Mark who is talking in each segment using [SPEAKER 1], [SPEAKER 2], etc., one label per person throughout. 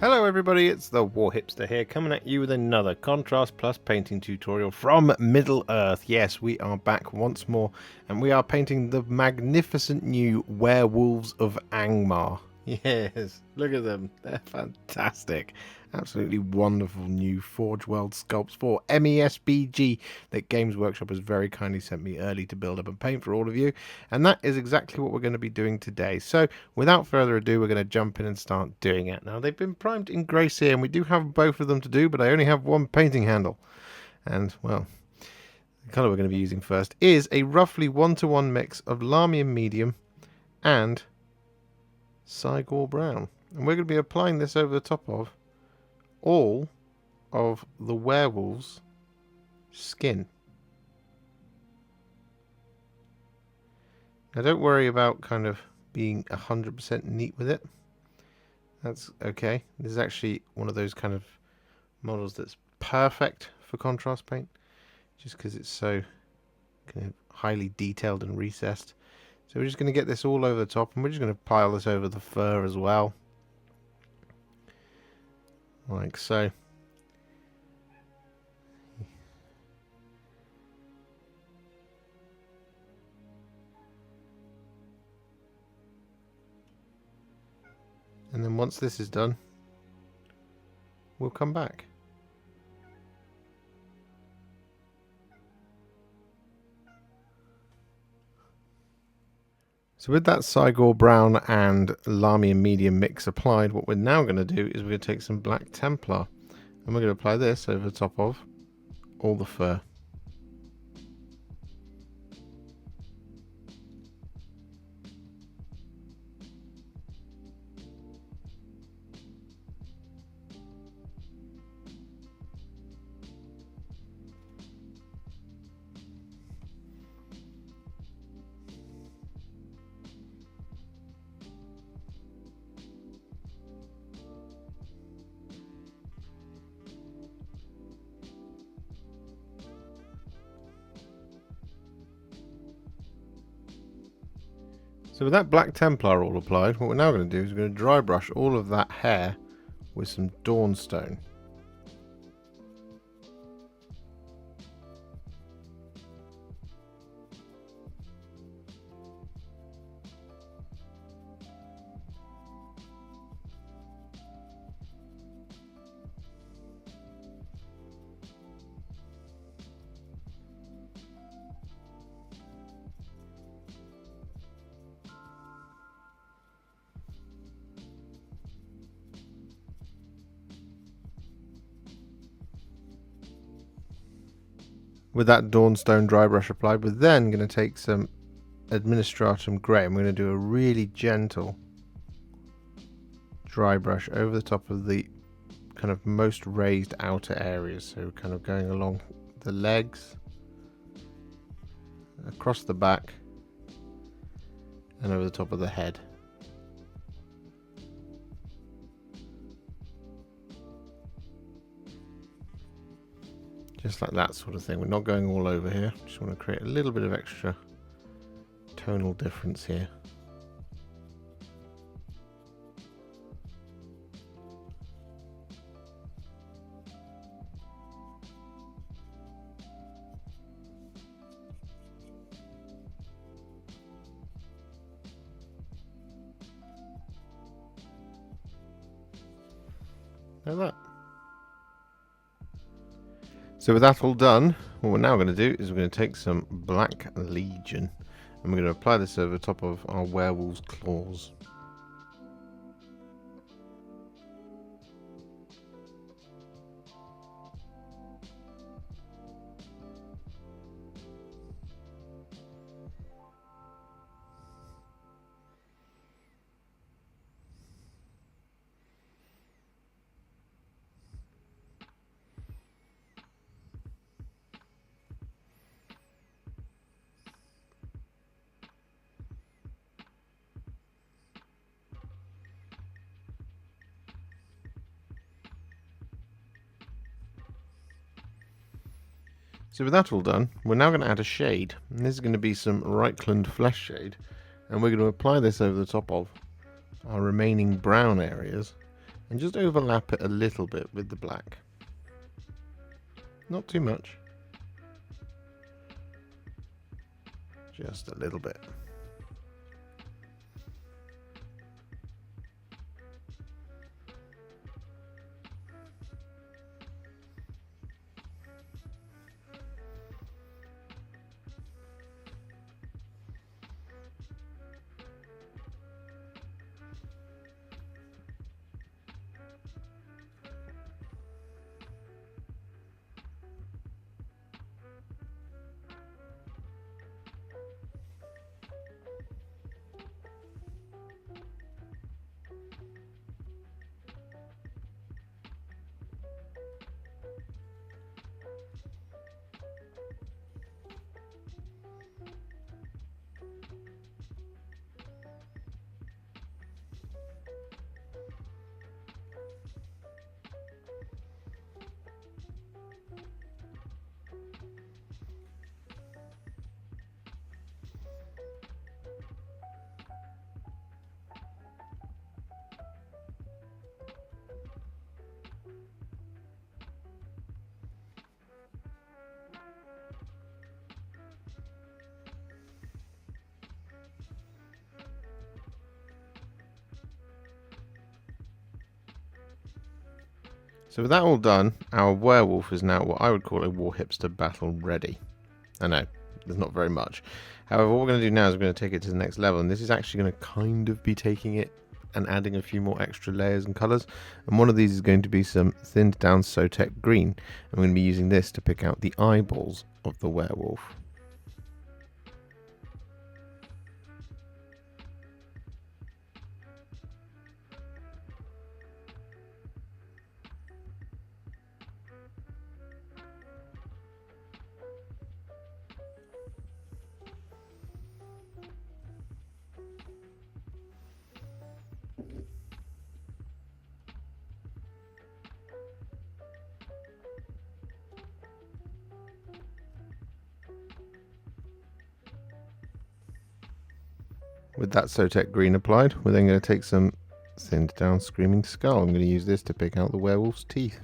[SPEAKER 1] Hello everybody, it's the Warhipster here, coming at you with another Contrast Plus painting tutorial from Middle-earth. Yes, we are back once more, and we are painting the magnificent new Werewolves of Angmar. Yes, look at them, they're fantastic. Absolutely wonderful new Forge World sculpts for MESBG that Games Workshop has very kindly sent me early to build up and paint for all of you. And that is exactly what we're going to be doing today. So without further ado, we're going to jump in and start doing it. Now they've been primed in grey Seer, and we do have both of them to do, but I only have one painting handle. And well, the colour we're going to be using first is a roughly 1-to-1 mix of Lahmian Medium and Cygor Brown. And we're going to be applying this over the top of all of the werewolves' skin. Now don't worry about kind of being 100% neat with it. That's okay. This is actually one of those kind of models that's perfect for contrast paint, just because it's so kind of highly detailed and recessed. So we're just going to get this all over the top, and we're just going to pile this over the fur as well, like so. And then once this is done, we'll come back. So with that Cygor Brown and Lahmian Medium mix applied, what we're now going to do is we're going to take some Black Templar, and we're going to apply this over the top of all the fur. So with that Black Templar all applied, what we're now going to do is we're going to dry brush all of that hair with some Dawnstone. With that Dawnstone dry brush applied, we're then going to take some Administratum Grey, and we're going to do a really gentle dry brush over the top of the kind of most raised outer areas. So kind of going along the legs, across the back, and over the top of the head. Just like that sort of thing. We're not going all over here. Just want to create a little bit of extra tonal difference here. Like that. So with that all done, what we're now going to do is we're going to take some Black Legion, and we're going to apply this over the top of our werewolf's claws. So with that all done, we're now going to add a shade, and this is going to be some Reikland Fleshshade, and we're going to apply this over the top of our remaining brown areas, and just overlap it a little bit with the black. Not too much. Just a little bit. So with that all done, our werewolf is now what I would call a Warhipster battle ready. I know, there's not very much. However, what we're going to do now is we're going to take it to the next level, and this is actually going to kind of be taking it and adding a few more extra layers and colours. And one of these is going to be some thinned down Sotek Green. And we're going to be using this to pick out the eyeballs of the werewolf. With that Sotek Green applied, we're then going to take some thinned down Screaming Skull. I'm going to use this to pick out the werewolf's teeth.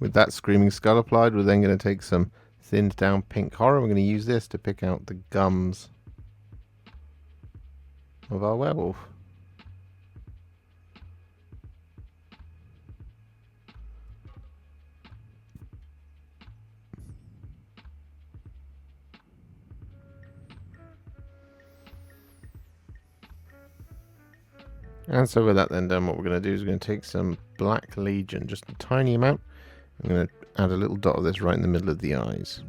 [SPEAKER 1] With that Screaming Skull applied, we're then going to take some thinned down Pink Horror. We're going to use this to pick out the gums of our werewolf. And so with that then done, what we're going to do is we're going to take some Black Legion, just a tiny amount. I'm going to add a little dot of this right in the middle of the eyes.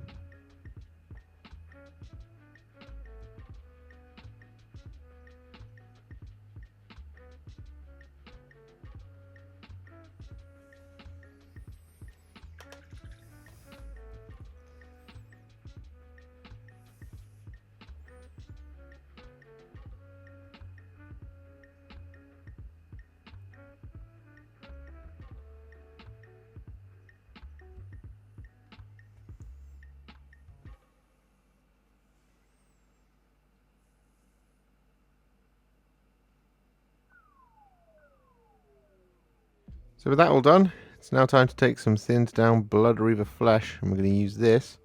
[SPEAKER 1] So with that all done, it's now time to take some thinned down Bloodreaver Flesh, and we're going to use this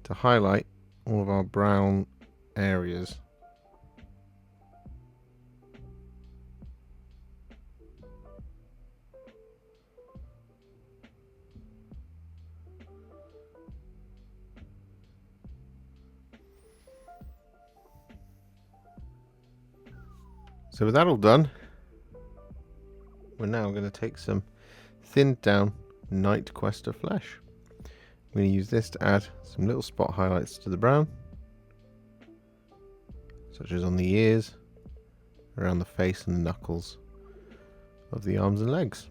[SPEAKER 1] to highlight all of our brown areas. So with that all done, we're now going to take some thinned down Knight-Questor Flesh. I'm going to use this to add some little spot highlights to the brown, such as on the ears, around the face and the knuckles of the arms and legs.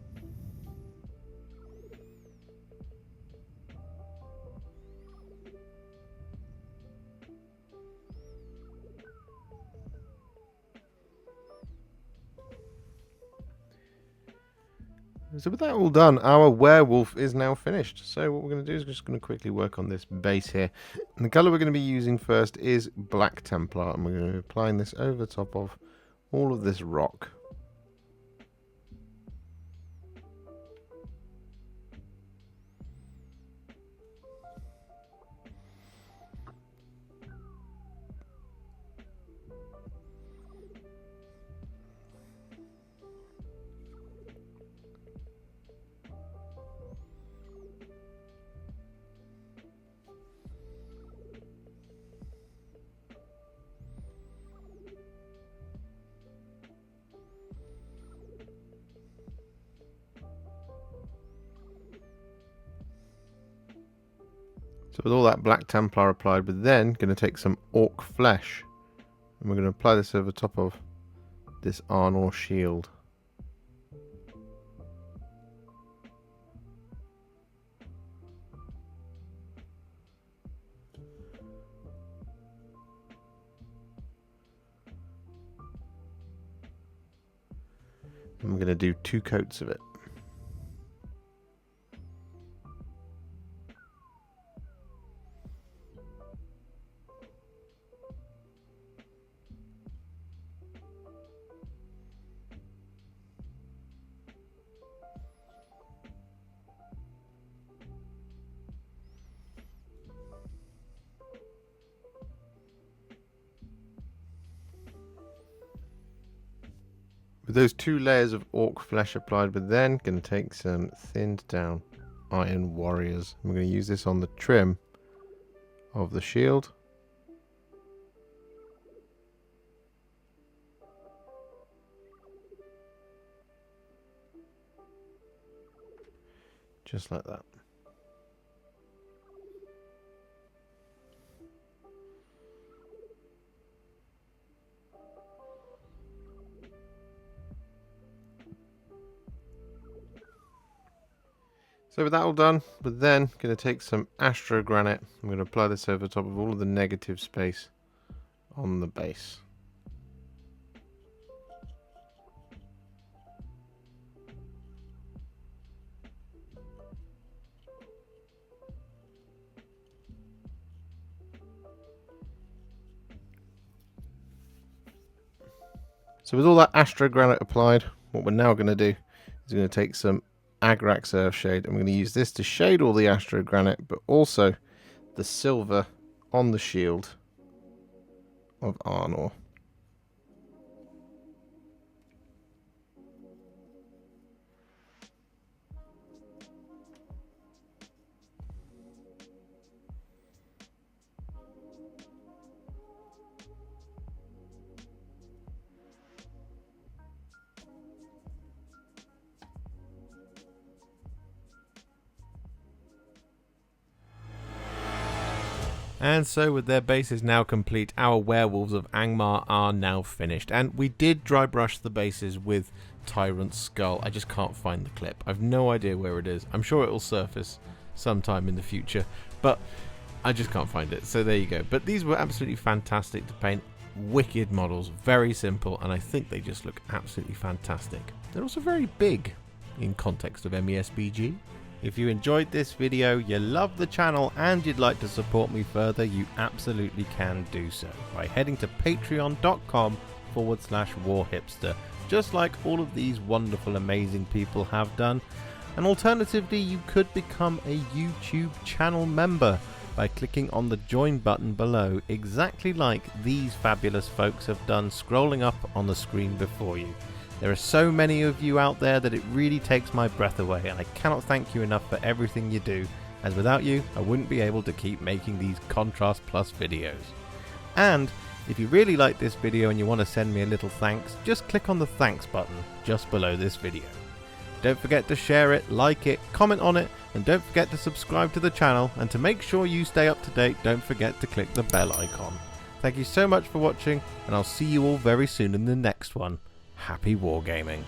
[SPEAKER 1] So with that all done, our werewolf is now finished. So what we're going to do is we're just going to quickly work on this base here. And the colour we're going to be using first is Black Templar. And we're going to be applying this over the top of all of this rock. So with all that Black Templar applied, we're then going to take some Ork Flesh. And we're going to apply this over top of this Arnor shield. And we're going to do 2 coats of it. With those 2 layers of Ork Flesh applied, we're then going to take some thinned down Iron Warriors. We're going to use this on the trim of the shield. Just like that. So with that all done, we're then going to take some Astrogranite. I'm going to apply this over top of all of the negative space on the base. So with all that Astrogranite applied, what we're now going to do is we're going to take some Agrax Earthshade, and we're going to use this to shade all the Astrogranite, but also the silver on the shield of Arnor. And so with their bases now complete, our Werewolves of Angmar are now finished. And we did dry brush the bases with Tyrant's Skull. I just can't find the clip. I've no idea where it is. I'm sure it will surface sometime in the future, but I just can't find it. So there you go. But these were absolutely fantastic to paint. Wicked models, very simple, and I think they just look absolutely fantastic. They're also very big in context of MESBG. If you enjoyed this video, you love the channel, and you'd like to support me further, you absolutely can do so by heading to patreon.com/Warhipster, just like all of these wonderful, amazing people have done. And alternatively, you could become a YouTube channel member by clicking on the join button below, exactly like these fabulous folks have done, scrolling up on the screen before you. There are so many of you out there that it really takes my breath away, and I cannot thank you enough for everything you do, as without you I wouldn't be able to keep making these Contrast Plus videos. And if you really like this video and you want to send me a little thanks, just click on the thanks button just below this video. Don't forget to share it, like it, comment on it, and don't forget to subscribe to the channel, and to make sure you stay up to date, don't forget to click the bell icon. Thank you so much for watching, and I'll see you all very soon in the next one. Happy wargaming.